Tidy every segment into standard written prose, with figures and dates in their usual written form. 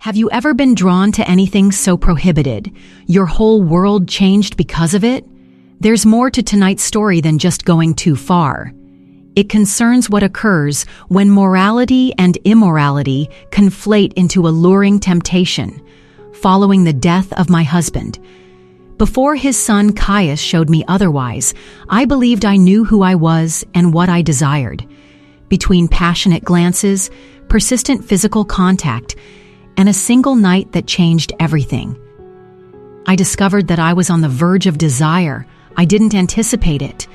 Have you ever been drawn to anything so prohibited? Your whole world changed because of it? There's more to tonight's story than just going too far. It concerns what occurs when morality and immorality conflate into alluring temptation, following the death of my husband. Before his son Caius showed me otherwise, I believed I knew who I was and what I desired. Between passionate glances, persistent physical contact, and a single night that changed everything, I discovered that I was on the verge of desire. I didn't anticipate it.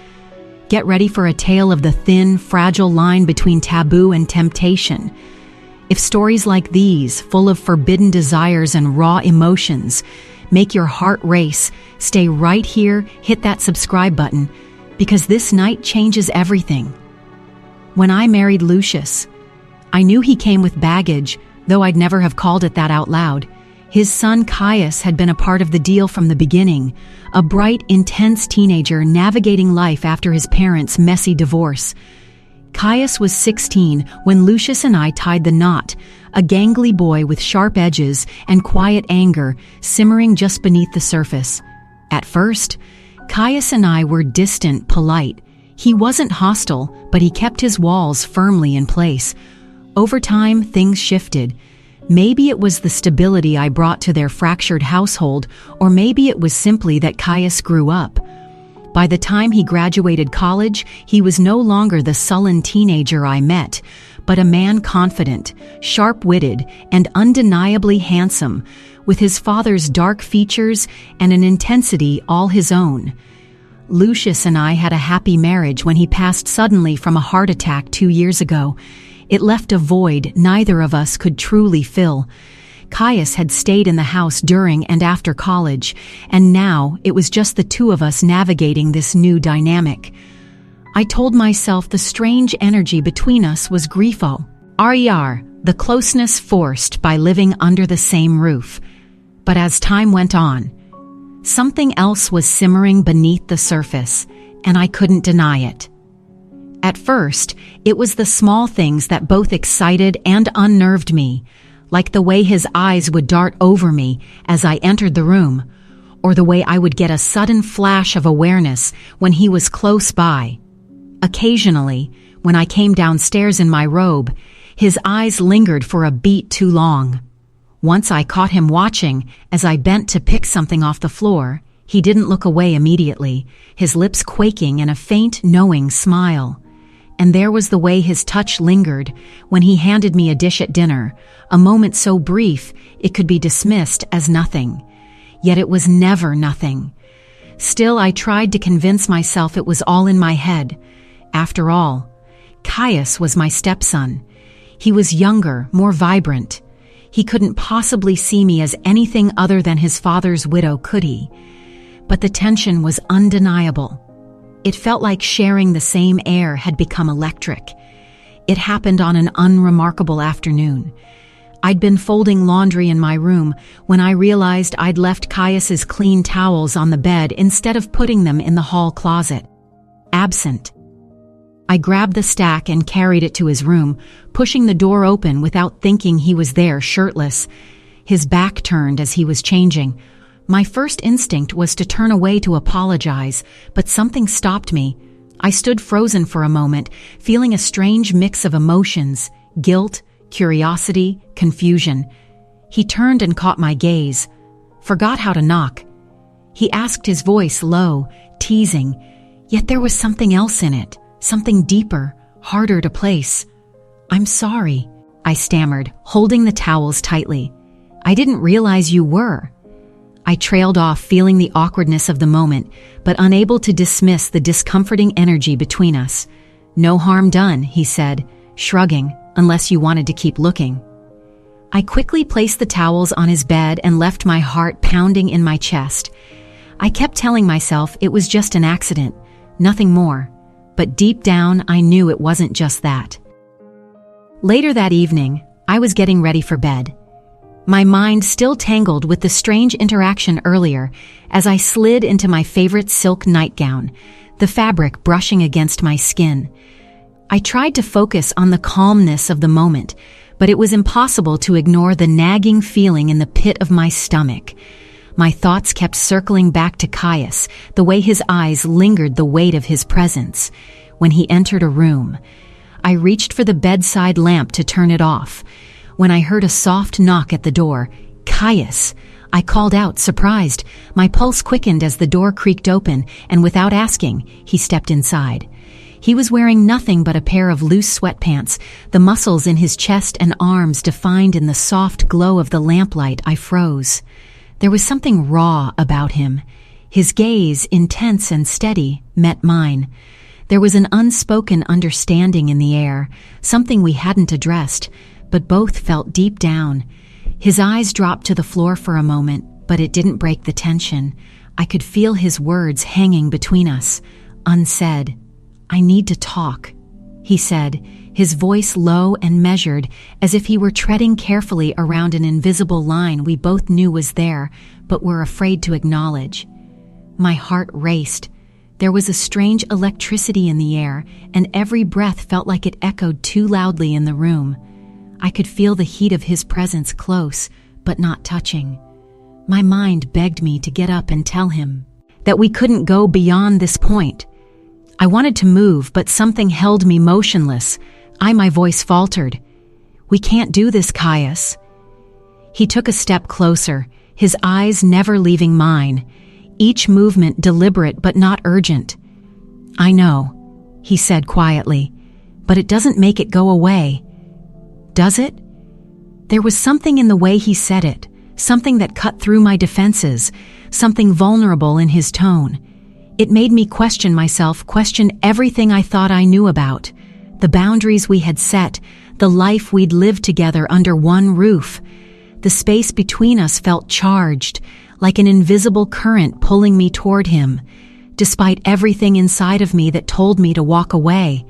Get ready for a tale of the thin, fragile line between taboo and temptation. If stories like these, full of forbidden desires and raw emotions, make your heart race, stay right here, hit that subscribe button, because this night changes everything. When I married Lucius, I knew he came with baggage, though I'd never have called it that out loud. His son Caius had been a part of the deal from the beginning, a bright, intense teenager navigating life after his parents' messy divorce. Caius was 16 when Lucius and I tied the knot, a gangly boy with sharp edges and quiet anger simmering just beneath the surface. At first, Caius and I were distant, polite. He wasn't hostile, but he kept his walls firmly in place. Over time, things shifted. Maybe it was the stability I brought to their fractured household, or maybe it was simply that Caius grew up. By the time he graduated college, he was no longer the sullen teenager I met, but a man confident, sharp-witted, and undeniably handsome, with his father's dark features and an intensity all his own. Lucius and I had a happy marriage when he passed suddenly from a heart attack 2 years ago. It left a void neither of us could truly fill. Caius had stayed in the house during and after college, and now it was just the two of us navigating this new dynamic. I told myself the strange energy between us was grifo, RER, the closeness forced by living under the same roof. But as time went on, something else was simmering beneath the surface, and I couldn't deny it. At first, it was the small things that both excited and unnerved me, like the way his eyes would dart over me as I entered the room, or the way I would get a sudden flash of awareness when he was close by. Occasionally, when I came downstairs in my robe, his eyes lingered for a beat too long. Once I caught him watching as I bent to pick something off the floor. He didn't look away immediately, his lips quaking in a faint, knowing smile. And there was the way his touch lingered when he handed me a dish at dinner, a moment so brief it could be dismissed as nothing. Yet it was never nothing. Still, I tried to convince myself it was all in my head. After all, Caius was my stepson. He was younger, more vibrant. He couldn't possibly see me as anything other than his father's widow, could he? But the tension was undeniable. It felt like sharing the same air had become electric. It happened on an unremarkable afternoon. I'd been folding laundry in my room when I realized I'd left Caius's clean towels on the bed instead of putting them in the hall closet. Absent. I grabbed the stack and carried it to his room, pushing the door open without thinking he was there, shirtless, his back turned as he was changing. My first instinct was to turn away to apologize, but something stopped me. I stood frozen for a moment, feeling a strange mix of emotions, guilt, curiosity, confusion. He turned and caught my gaze. Forgot how to knock. He asked, his voice low, teasing, yet there was something else in it, something deeper, harder to place. "I'm sorry," I stammered, holding the towels tightly. "I didn't realize you were." I trailed off, feeling the awkwardness of the moment, but unable to dismiss the discomforting energy between us. "No harm done," he said, shrugging, "unless you wanted to keep looking." I quickly placed the towels on his bed and left my heart pounding in my chest. I kept telling myself it was just an accident, nothing more, but deep down I knew it wasn't just that. Later that evening, I was getting ready for bed. My mind still tangled with the strange interaction earlier as I slid into my favorite silk nightgown, the fabric brushing against my skin. I tried to focus on the calmness of the moment, but it was impossible to ignore the nagging feeling in the pit of my stomach. My thoughts kept circling back to Caius, the way his eyes lingered the weight of his presence. When he entered a room, I reached for the bedside lamp to turn it off. When I heard a soft knock at the door, "Caius!" I called out, surprised. My pulse quickened as the door creaked open, and without asking, he stepped inside. He was wearing nothing but a pair of loose sweatpants, the muscles in his chest and arms defined in the soft glow of the lamplight. I froze. There was something raw about him. His gaze, intense and steady, met mine. There was an unspoken understanding in the air, something we hadn't addressed, but both felt deep down. His eyes dropped to the floor for a moment, but it didn't break the tension. I could feel his words hanging between us, unsaid. "I need to talk," he said, his voice low and measured, as if he were treading carefully around an invisible line we both knew was there, but were afraid to acknowledge. My heart raced. There was a strange electricity in the air, and every breath felt like it echoed too loudly in the room. I could feel the heat of his presence close, but not touching. My mind begged me to get up and tell him that we couldn't go beyond this point. I wanted to move, but something held me motionless. My voice faltered. "We can't do this, Caius." He took a step closer, his eyes never leaving mine, each movement deliberate but not urgent. "I know," he said quietly, "but it doesn't make it go away. Does it?" There was something in the way he said it, something that cut through my defenses, something vulnerable in his tone. It made me question myself, question everything I thought I knew about, the boundaries we had set, the life we'd lived together under one roof. The space between us felt charged, like an invisible current pulling me toward him, despite everything inside of me that told me to walk away.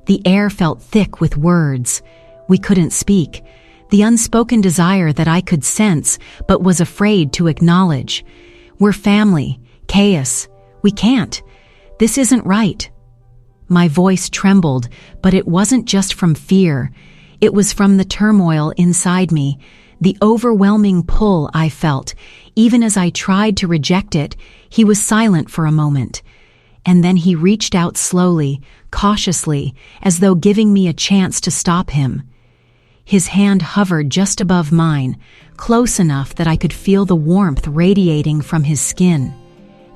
The air felt thick with words we couldn't speak, the unspoken desire that I could sense but was afraid to acknowledge. "We're family, Caius. We can't. This isn't right." My voice trembled, but it wasn't just from fear. It was from the turmoil inside me, the overwhelming pull I felt. Even as I tried to reject it, he was silent for a moment. And then he reached out slowly, cautiously, as though giving me a chance to stop him. His hand hovered just above mine, close enough that I could feel the warmth radiating from his skin.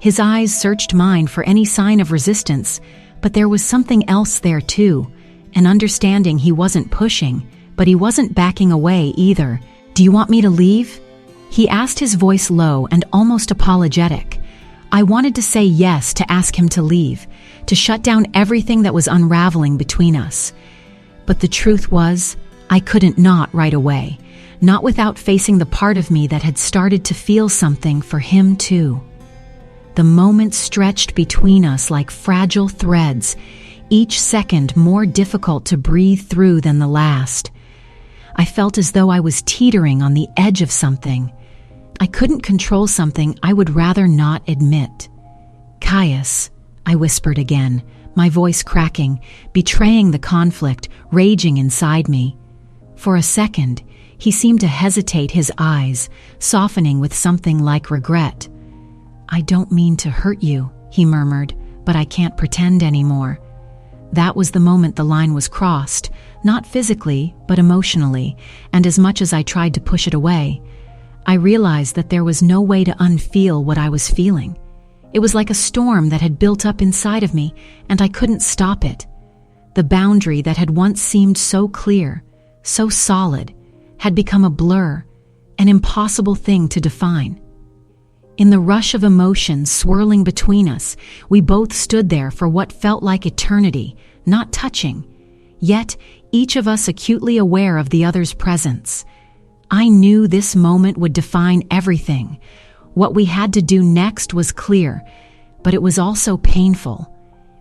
His eyes searched mine for any sign of resistance, but there was something else there too, an understanding. He wasn't pushing, but he wasn't backing away either. "Do you want me to leave?" he asked, his voice low and almost apologetic. I wanted to say yes, to ask him to leave, to shut down everything that was unraveling between us. But the truth was, I couldn't, not right away, not without facing the part of me that had started to feel something for him too. The moments stretched between us like fragile threads, each second more difficult to breathe through than the last. I felt as though I was teetering on the edge of something. I couldn't control something I would rather not admit. "Caius," I whispered again, my voice cracking, betraying the conflict raging inside me. For a second, he seemed to hesitate, his eyes softening with something like regret. "I don't mean to hurt you," he murmured, "but I can't pretend anymore." That was the moment the line was crossed, not physically, but emotionally, and as much as I tried to push it away, I realized that there was no way to unfeel what I was feeling. It was like a storm that had built up inside of me, and I couldn't stop it. The boundary that had once seemed so clear, so solid, had become a blur, an impossible thing to define. In the rush of emotions swirling between us, we both stood there for what felt like eternity, not touching, yet each of us acutely aware of the other's presence. I knew this moment would define everything. What we had to do next was clear, but it was also painful.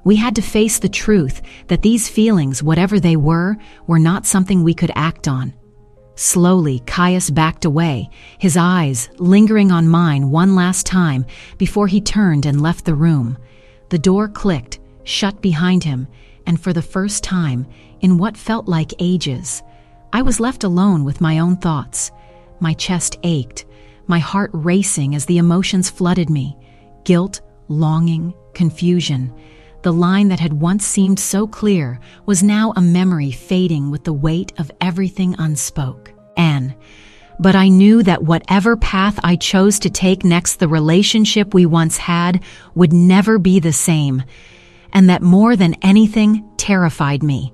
We had to face the truth that these feelings, whatever they were not something we could act on. Slowly, Caius backed away, his eyes lingering on mine one last time before he turned and left the room. The door clicked, shut behind him, and for the first time, in what felt like ages, I was left alone with my own thoughts. My chest ached, my heart racing as the emotions flooded me. Guilt, longing, confusion. The line that had once seemed so clear was now a memory fading with the weight of everything unspoke. But I knew that whatever path I chose to take next, the relationship we once had would never be the same, and that more than anything terrified me.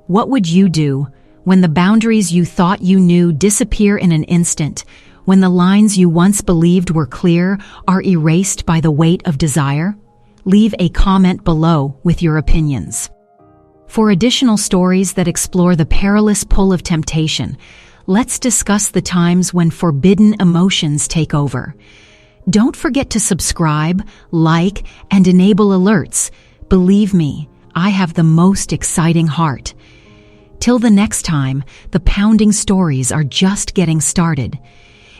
What would you do when the boundaries you thought you knew disappear in an instant, when the lines you once believed were clear are erased by the weight of desire? Leave a comment below with your opinions. For additional stories that explore the perilous pull of temptation, let's discuss the times when forbidden emotions take over. Don't forget to subscribe, like, and enable alerts. Believe me, I have the most exciting heart. Till the next time, the pounding stories are just getting started.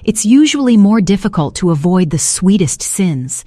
It's usually more difficult to avoid the sweetest sins.